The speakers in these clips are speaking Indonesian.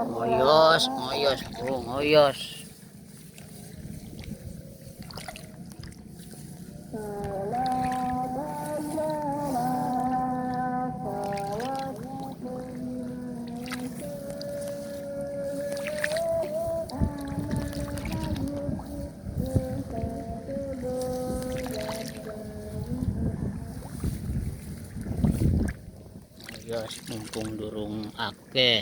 Ngoyos, ngoyos, bro, ngoyos. Ngoyos, mumpung durung akeh.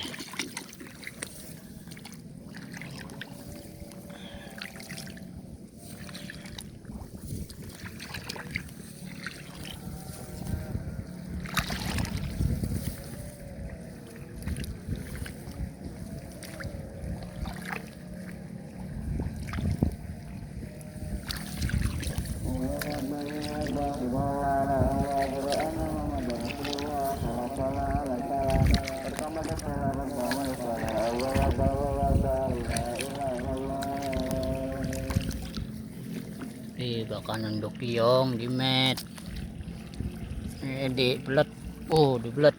Baka nandok yung di met. Di belet. Oh, di belet.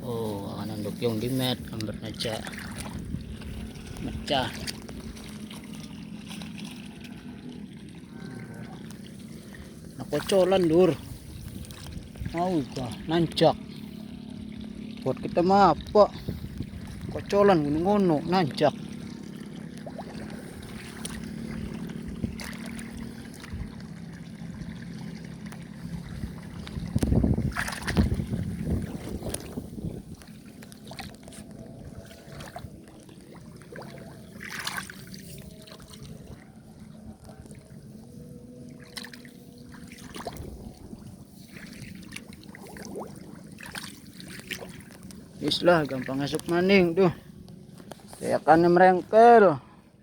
Oh, baka nandok yung di met. Amber na siya. Macah. Nakocolan dur. Mau ka nancak. Buat kita mah apa? Kocolan gunung-gunung nancak. Islah gampang masuk maning tuh. Kayak kan merengkel.